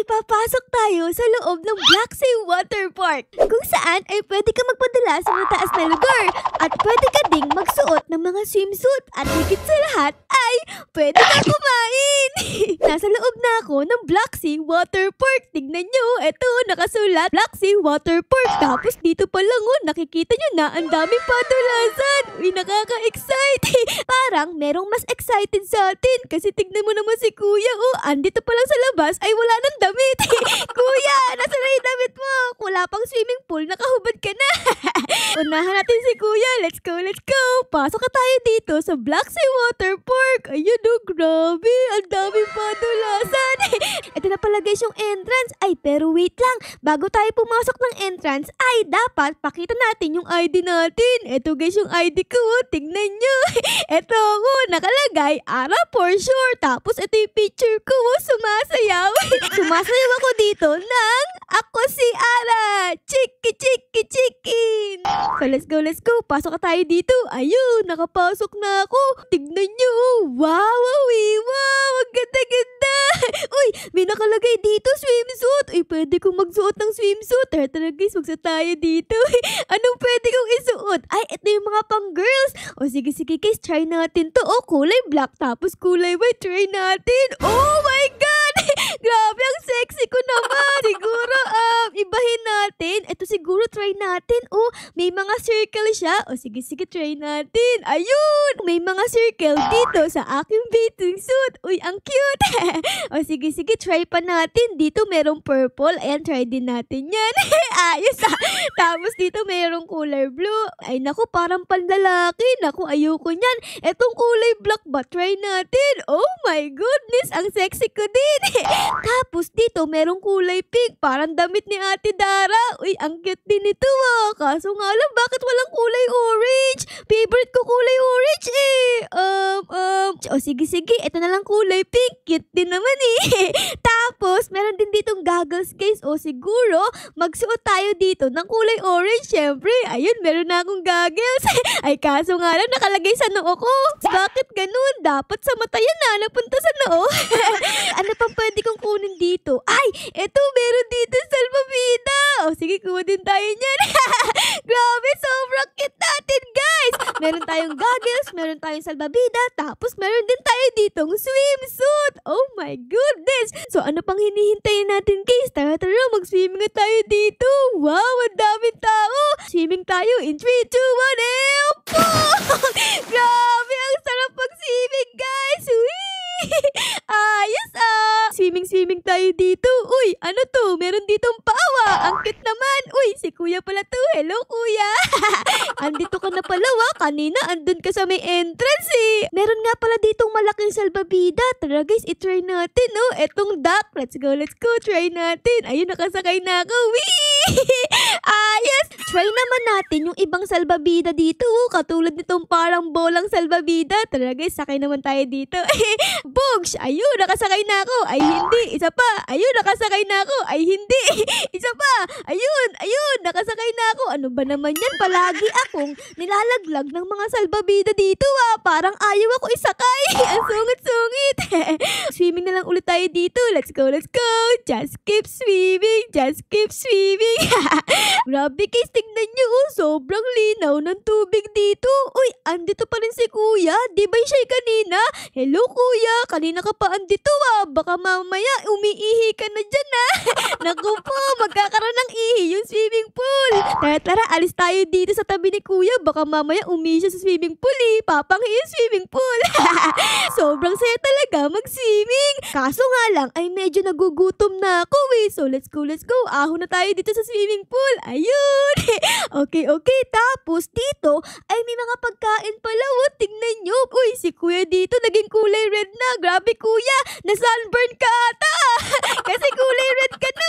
papasok tayo sa loob ng Black Sea Water Park, kung saan ay pwede ka magpadala sa mataas na lugar at pwede ka ding magsuot ng mga swimsuit at higit sa lahat ay pwede ka kumain. Nasa loob na ako ng Black Sea Water Park. Tignan nyo, eto nakasulat Black Sea Water Park. Tapos dito pa lang nakikita nyo na ang daming padulasan. Uy, nakaka-excite. Parang merong mas excited sa atin kasi tignan mo naman si Kuya. Andito pa lang sa labas ay wala ng damit. Kuya, nasa na yung damit mo? Wala pang swimming pool, nakahubad ka na. Unahan natin si Kuya. Let's go, let's go. Pasok ka tayo dito sa Black Sea Water Park. Ayun grabe. Ang daming padulasan. Ito na pala guys yung entrance. Ay, pero wait lang. Bago tayo pumasok ng entrance, ay dapat pakita natin yung ID natin. Ito guys yung ID ko. Tignan nyo. Ito nakalagay Ara for sure. Tapos ito yung picture ko. Sumasayaw. Sumasayaw ako dito ng ako si Ara. Chiki chiki chikin. So let's go, let's go. Pasok ka tayo dito. Ayun, nakapasok na ako. Tignan nyo. Wow, wow, ang ganda-ganda. Uy, may nakalagay dito swimsuit. Uy, pwede kong magsuot ng swimsuit. Tara guys, magsuot tayo dito. Anong pwede kong isuot? Ay, ito yung mga pang girls. O sige guys, try natin to. Kulay black tapos kulay white. Try natin. Oh my God! Grabe, ang sexy ko naman. Siguro, ibahin natin. Ito siguro, try natin. May mga circle siya. Sige, try natin. Ayun! May mga circle dito sa aking bathing suit. Uy, ang cute. Sige, try pa natin. Dito merong purple. Ayan, try din natin yan. Ayos Tapos dito merong color blue. Ay, naku, parang panlalaki. Naku, ayoko nyan. Etong kulay black ba? Try natin. Oh my goodness, ang sexy ko din. Tapos dito merong kulay pink. Parang damit ni Ate Dara. Uy, ang cute din ito Kaso nga lang, bakit walang kulay orange? Favorite ko kulay orange sige. Ito na lang kulay pink. Cute din naman Tapos, meron din ditong goggles guys. Siguro, magsuot tayo dito ng kulay orange. Syempre, ayun, meron na akong goggles. Ay, kaso nga lang, nakalagay sa noo ko. Bakit ganun? Dapat sa mata yan napunta sa noo. Ano pang pwede kong kunin dito? Ay, eto, meron dito salbabida. Sige, kuha din tayo niyan. Grabe, sobrang cute natin guys. Meron tayong goggles, meron tayong salbabida, tapos meron din tayo ditong swimsuit. Oh my goodness. So, ano pang hinihintayin natin guys? Tara, mag-swimming na tayo dito. Wow, ang daming tao. Swimming tayo in 3, 2, 1, and Grabe, ang sarap pag-swimming guys. Ayos Swimming tayo dito. Uy, ano to? Meron ditong pawa. Ang cute naman. Uy, si Kuya pala to. Hello, Kuya. Andito ka na pala Kanina, andun ka sa may entrance Meron nga pala ditong malaking salbabida. Tara guys, itry natin Etong duck. Let's go. Try natin. Ayun, nakasakay na ako. Ayos. Try naman natin yung ibang salbabida dito. Katulad nitong parang bolang salbabida. Tara guys, sakay naman tayo dito. Bogs! Ayun, nakasakay na ako. Ay, hindi. Isa pa. Ayun, nakasakay na ako. Ay, hindi. Isa pa. Ayun, nakasakay na ako. Ano ba naman yan? Palagi akong nilalaglag ng mga salbabida dito Parang ayaw ako isakay. Ang sungit-sungit. Swimming na lang ulit tayo dito. Let's go. Just keep swimming. Grabe guys, tignan nyo sobrang linaw ng tubig dito. Uy, andito pa rin si Kuya. Di ba siya kanina? Hello Kuya, kanina ka pa andito Baka mamaya umiihi ka na dyan Naku po, magkakaroon ng ihi yung swimming pool. Tara, alis tayo dito sa tabi ni Kuya. Baka mamaya umihi siya sa swimming pool Papanghi yung swimming pool. Sobrang saya talaga mag-swimming. Kaso nga lang, ay medyo nagugutom na ako So let's go. Ahon na tayo dito sa swimming pool. Ayun. Okay. Tapos dito, ay may mga pagkain pala Tignan nyo. Uy, si Kuya dito naging kulay red na. Grabe Kuya, na-sunburn ka ata. Kasi kulay red ka na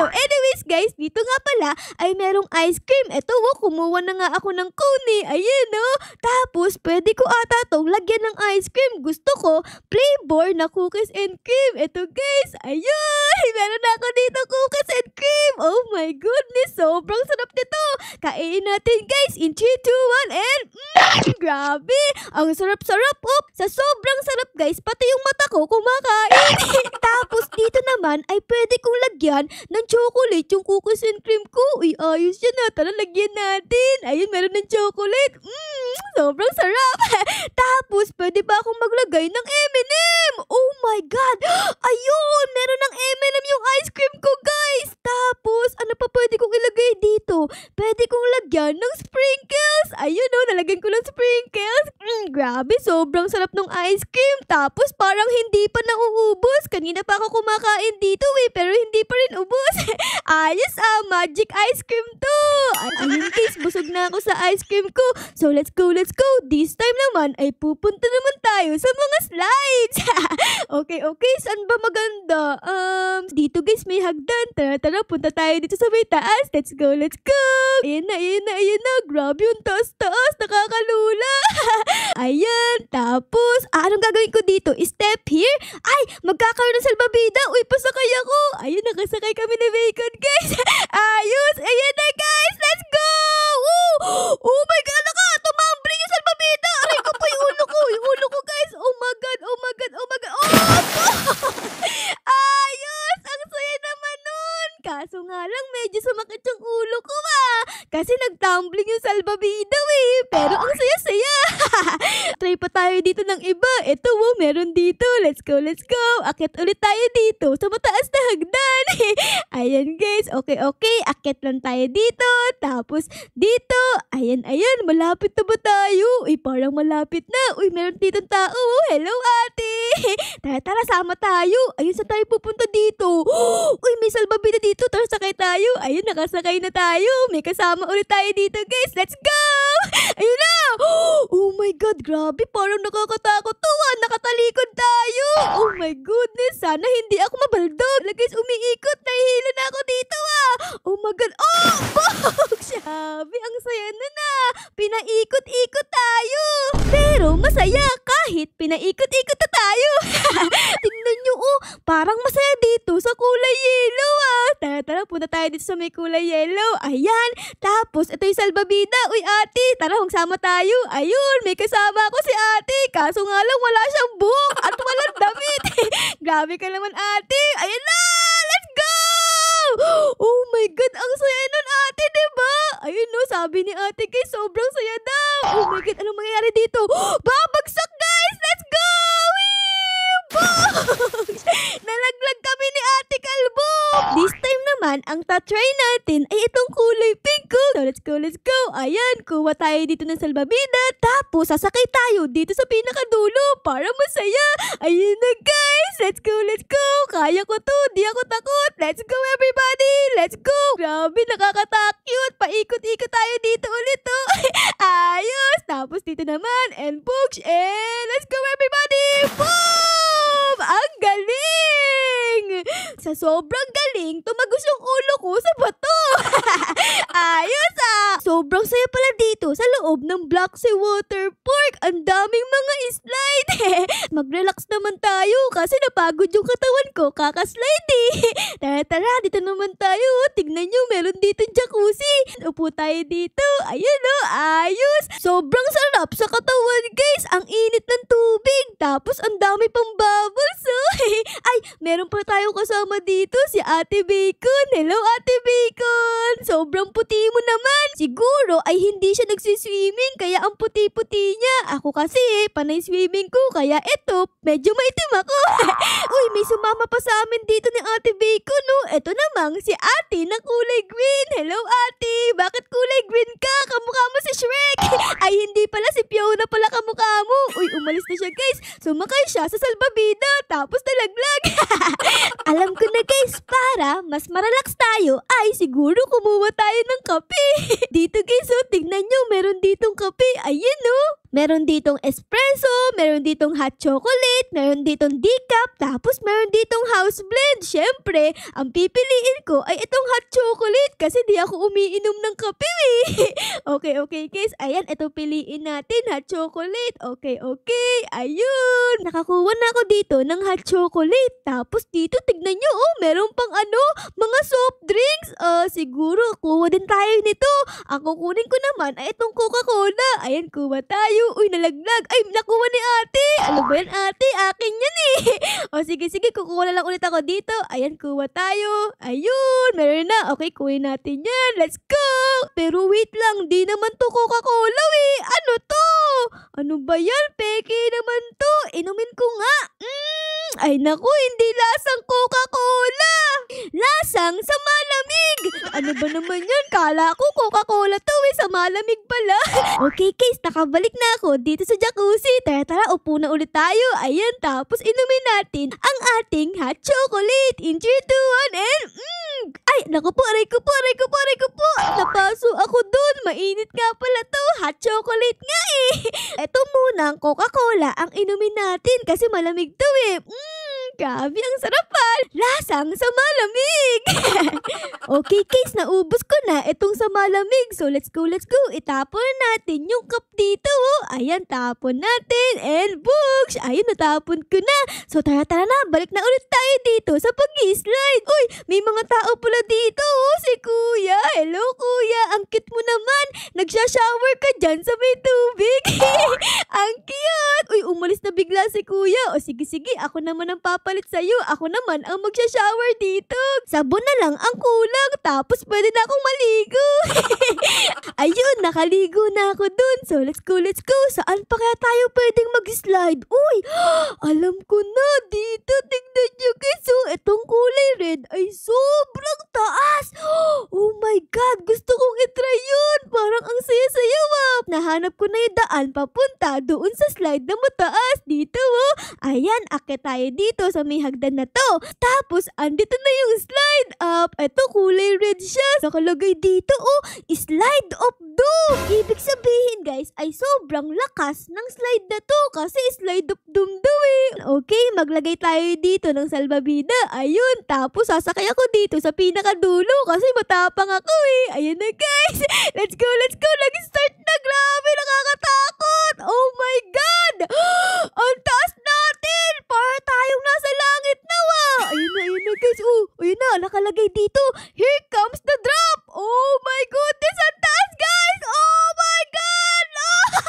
So anyways guys, dito nga pala ay merong ice cream. Eto kumuha na nga ako ng cone Ayun Tapos pwede ko ata tong lagyan ng ice cream. Gusto ko flavor na cookies and cream. Eto guys, ayun. Meron na ako dito cookies and cream. Oh my goodness, sobrang sarap nito. Kainin natin guys in 3, 2, 1 and grabe. Ang sarap-sarap Sa sobrang sarap guys, pati yung mata ko kumakain. Tapos dito naman ay pwede kong lagyan ng chocolate yung cookies and cream ko. Uy, ayos yan na. Tara, lagyan natin. Ayun, meron ng chocolate. Sobrang sarap. Tapos, pwede ba akong maglagay ng M&M? Oh my God! Ayun! Meron ng M&M yung ice cream ko, guys! Tapos, ano pa pwede kong ilagay dito? Pwede kong lagyan ng sprinkles. Ayun, nalagyan ko ng sprinkles. Grabe, sobrang sarap ng ice cream. Tapos, parang hindi pa nauubos. Kanina pa ako kumakain dito pero hindi pa rin ubos. Ayos magic ice cream to. Ayun guys, busog na ako sa ice cream ko. So, let's go. This time naman ay pupunta naman tayo sa mga slides. Okay, saan ba maganda? Dito guys, may hagdan. Tara, punta tayo dito sa may taas. Let's go. Ayan na. Grabe yung taas. Nakakalula. Ayan. Tapos, anong gagawin ko dito? Step here? Ay, magkakaroon ng salbabida. Uy, pasakay ako. Ayun, nakasakay kami ni Bacon, guys. Ayos. Ayan na, guys. Let's go. Oh my God, tumambling yung salbabida. Aray ko po yung ulo ko, guys. Oh my God. Ayos. Ang saya naman nun. Kaso nga lang, medyo sumakit yung ulo ko, kasi nagtumbling yung salbabida, Pero ang saya-saya. Try pa tayo dito ng iba. Ito, meron dito. Let's go. Akit ulit tayo dito sa mataas na hagdan. Ayan, guys. Okay. Akit lang tayo dito. Tapos, dito. Ayan. Malapit na ba tayo? Uy, parang malapit na. Uy, meron ditong tao. Hello, ate. Tara, sama tayo. Ayun, saan tayo pupunta dito? Uy, may salbabida dito. Tara, sakay tayo. Ayun, nakasakay na tayo. May kasama ulit tayo dito, guys. Let's go! Ayun na! Oh my God, grabe. Parang nakakatakot to, Nakatalikod tayo. Oh my goodness. Sana hindi ako mabaldog. Guys, umiikot. Nahihilo na ako dito, Oh my God. Oh! Sabi, ang saya na. Pinaikot-ikot tayo. Pero masaya kahit pinaikot-ikot na tayo. Tingnan nyo, parang masaya dito sa kulay yellow, Tara, punta tayo dito sa may kulay yellow. Ayan. Tapos, ito yung salbabida. Uy, ate, tara, magsama tayo. Ayun, may kasama ako si ate. Kaso nga lang, wala siyang buhok at walang damit. Grabe ka naman, ate. Ayan na! Let's go! Oh my God, ang saya nun, ate, diba? Ayun, sabi ni ate kay sobrang saya daw. Oh my God, anong mangyayari dito? Babagsak, guys! Let's go! Nalaglag kami ni Ate Kalbo. This time naman, ang tatry natin ay itong kulay pink. So, let's go. Ayan, kuha tayo dito ng salbabida. Tapos, sasakay tayo dito sa pinakadulo para masaya. Ayun na, guys. Let's go. Kaya ko to. Di ako takot. Let's go, everybody. Let's go. Grabe, nakakatakot. Paikot-ikot tayo dito ulit, Ayos. Tapos, dito naman. And push. And let's go, everybody. Boom! Ang galing! Sa sobrang galing, tumagos yung ulo ko sa bato. Ayos, Sobrang saya pala dito sa loob ng Black Sea Water Park. Ang daming mga slide. Mag-relax naman tayo kasi napagod yung katawan ko kakaslide. Tara, dito naman tayo. Tignan nyo, meron dito jacuzzi. Upo tayo dito. Ayun, ayos. Sobrang sarap sa katawan, guys. Ang init ng tubig. Tapos, ang dami pang bubbles, Ay, meron pa tayong kasama dito, si Ate Bacon. Hello, Ate Bacon. Sobrang puti mo naman. Siguro ay hindi siya nagsiswimming kaya ang puti-puti niya. Ako kasi panay swimming ko kaya eto, medyo maitim ako. Uy, may sumama pa sa amin dito ni Ate Bacon, Eto namang si Ate na kulay green. Hello, Ate. Bakit kulay green ka? Kamukha mo si Shrek. Ay, hindi pala, si Fiona pala kamukha mo. Uy, umalis na siya, guys. Sumakay siya sa salbabida tapos nalaglag. Alam ko na, guys, para mas marelax tayo ay siguro kumuha tayo ng kape. Dito, guys, tignan nyo, meron ditong kape. Ayun, meron ditong espresso, meron ditong hot chocolate, meron ditong decaf, tapos meron ditong house blend. Syempre, ang pipiliin ko ay itong hot chocolate kasi di ako umiinom ng kape, Okay, guys. Ayan, ito piliin natin, hot chocolate. Okay. Ayun. Nakakuha na ako dito ng hot chocolate. Tapos dito, tignan nyo, meron pang mga soft drinks. Siguro, kuha din tayo nito. Ang kukunin ko naman ay itong Coca-Cola. Ayan, kuha tayo. tayo. Uy, nalaglag. Ay, nakuha ni ate. Ano ba yan, ate? Akin yan eh. O sige, kukuha na lang ulit ako dito. Ayan, kuha tayo. Ayun, meron na. Okay, kuhin natin yan. Let's go. Pero wait lang, di naman to Coca-Cola eh. Ano to? Ano ba yan? Peke naman to. Inumin ko nga. Ay naku, hindi lasang Coca-Cola. Lasang sa malamig. Ano ba naman yan? Kala ko Coca-Cola to eh. Sa malamig pala. Okay, Case, nakabalik na ako dito sa jacuzzi. Tara, upo na ulit tayo. Ayan, tapos inumin natin ang ating hot chocolate. In 3, 2, 1, and ay, naku po, aray ko po. Napaso ako dun. Mainit nga pala to. Hot chocolate nga eh. Eto muna ang Coca-Cola ang inumin natin kasi malamig to eh. Grabe, ang sarap pa. Lasang sa malamig. Okay, Case, naubos ko na itong sa malamig. So, let's go. Itapon natin yung cup dito. Oh. Ayan, tapon natin. And books. Ayun, natapon ko na. So, tara na. Balik na ulit tayo dito sa pag-slide. Uy, may mga tao pala dito. Oh. Si Kuya. Hello, Kuya. Ang cute mo naman. Nagsha-shower ka dyan sa may tubig. Ang cute. Uy, umalis na bigla si Kuya. O, sige. Ako naman ang papalit sa'yo. Ako naman ang magsha-shower dito. Sabon na lang ang kulang. Tapos pwede na akong maligo. Ayun, nakaligo na ako dun. So, let's go. Saan pa kaya tayo pwedeng mag-slide? Uy, alam ko na. Dito, tignan nyo guys. So, itong kulay red ay sobrang taas. Oh my God, gusto kong itry yun. Parang ang saya-saya nahanap ko na yung daan papunta doon sa slide na mataas. Dito oh. Ayan, akit tayo dito sa may hagdan na to. Tapos, andito na yung slide up. Ito, kulay red siya. Nakalagay dito oh, slide of doom. Ibig sabihin guys, ay sobrang lakas ng slide na to kasi slide of doom daw eh. Okay, maglagay tayo dito ng salbabida. Ayun, tapos sasakay ako dito sa pinakadulo kasi matapang ako eh. Ayun na guys. Let's go. Nag-start na. Grabe, nakakatakot. Oh my God. Ang taas natin. Para tayong nasa langit na Ayun na guys. Ayun na, nakalagay dito. Here comes the drop. Oh my goodness, ang taas guys. Oh my God.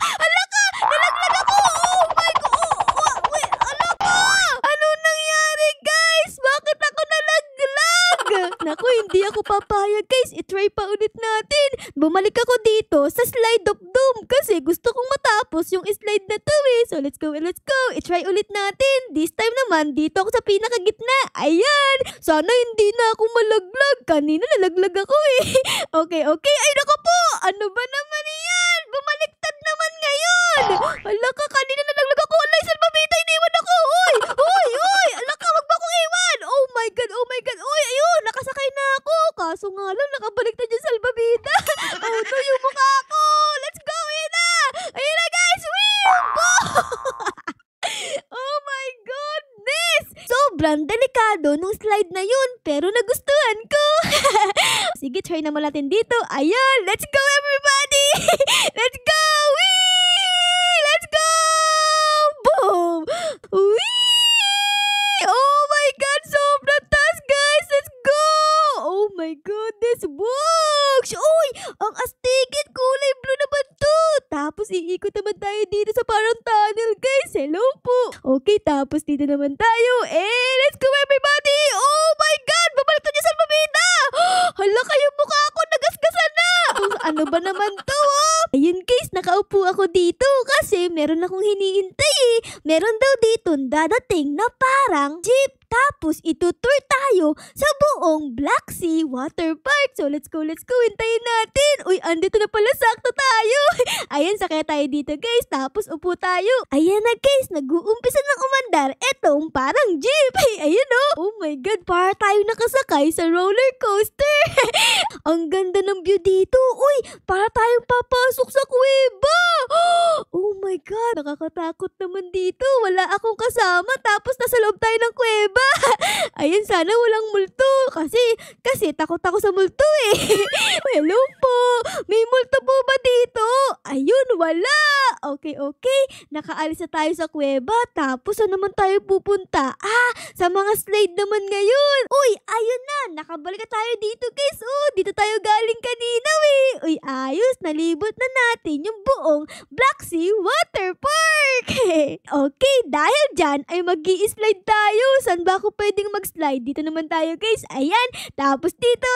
Ala ka, nalaglag ako. Oh my God. Wait, ala ka. Ano nangyari guys? Bakit ako nalaglag? Naku, hindi ako papayag guys. I-try pa ulit natin. Bumalik ako dito sa slide of doom kasi gusto kong matapos yung slide na to eh. So let's go. I-try ulit natin. This time naman, dito ako sa pinakagitna. Ayan. Sana hindi na ako malaglag. Kanina nalaglag ako eh. Okay. Ay naku po. Ano ba naman yan? Bumaliktad naman ngayon. Ala ka, kanina nalaglag ako. Alay, salbabita, iniwan ako. Uy. Ala ka, wag ba akong iwan? Oh my God. Uy, ayun, nakasakay na ako. Kaso nga lang, nakabaliktad yung salbabita. Oh no, yung mukha ko. Let's go, ayun na guys. Oh my goodness! Sobrang delikado nung slide na yun, pero nagustuhan ko. Sige, try naman natin dito. Ayan, let's go everybody! Let's go! Whee! Let's go! Boom! Whee! Oh my God, sobrang taas guys! Let's go! Oh my goodness! Books! Uy! Ang astigit! Kulay blue naman to! Tapos iikot naman tayo dito sa parang tunnel guys. Hello po! Okay, tapos dito naman tayo. Let's go everybody! Oh my God! Babalik to niya sa pamita! Hala kayo, mukha ako nagasgasan na! Ano ba naman to Ayun guys, nakaupo ako dito kasi meron akong hiniintay eh. Meron daw dito dadating na parang jeep. Tapos itutour tayo sa buong Black Sea Water Park. So let's go. Hintayin natin. Uy, andito na pala, sakto tayo. Ayan, sakay tayo dito guys. Tapos upo tayo. Ayan na guys, nag-uumpisa ng umandar. Etong parang jeep. Ayun oh my God, para tayo nakasakay sa roller coaster. Ang ganda ng view dito. Uy, para tayong papasok sa kuweba. Oh my God, nakakatakot naman naman dito? Wala akong kasama tapos nasa loob tayo ng kuweba. Ayun, sana walang multo. Kasi takot ako sa multo eh. Hello po. May multo po ba dito? Ayun, wala. Okay. Nakaalis na tayo sa kuweba. Tapos saan naman tayo pupunta? Sa mga slide naman ngayon. Uy, ayun na. Nakabalik na tayo dito guys. Dito tayo galing kanina Uy, ayos. Nalibot na natin yung buong Black Sea Water Park. Okay, dahil dyan ay mag-i-slide tayo. Saan ba ako pwedeng mag-slide? Dito naman tayo guys. Ayan. Tapos dito.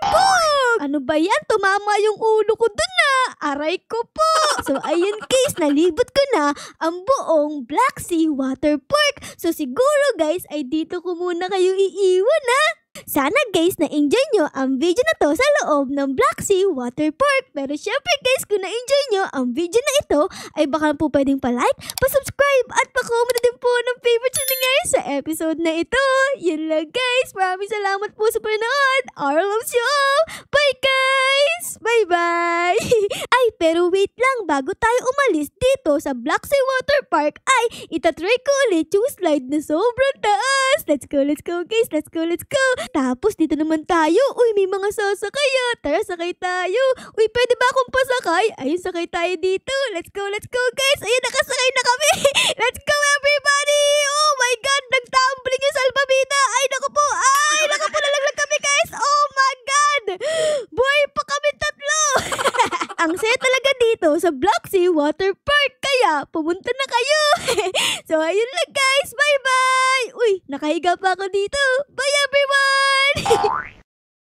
Boom! Ano ba yan? Tumama yung ulo ko dun Aray ko po! So, ayun guys, nalibot ko na ang buong Black Sea Water Park. So, siguro guys, ay dito ko muna kayo iiwan Sana guys, na-enjoy nyo ang video na to sa loob ng Black Sea Water Park. Pero syempre guys, kung na-enjoy nyo ang video na ito, ay baka po pwedeng pa-like, pa-subscribe, at pa-comment din po ng favorite nyo ngayon sa episode na ito. Yun lang guys, maraming salamat po sa panonood. Our loves you all. Bye guys! Bye-bye! Ay, pero wait lang, bago tayo umalis dito sa Black Sea Water Park, ay itatry ko ulit yung slide na sobrang taas. Let's go guys, let's go. Tapos dito naman tayo. Uy, may mga sasakay Tara, sakay tayo. Uy, pwede ba akong pasakay? Ayun, sakay tayo dito. Let's go guys. Ayun, nakasakay na kami. Let's go everybody. Oh my God, nagtumbling yung salbabida. Ay, naku po, nalaglag kami guys. Oh my God. Buhay pa kami tatlo. Ang saya talaga dito sa Black Sea Water Park. Kaya, pumunta na kayo. So, ayun lang guys. Bye-bye. Uy, nakahiga pa ako dito. Bye everyone.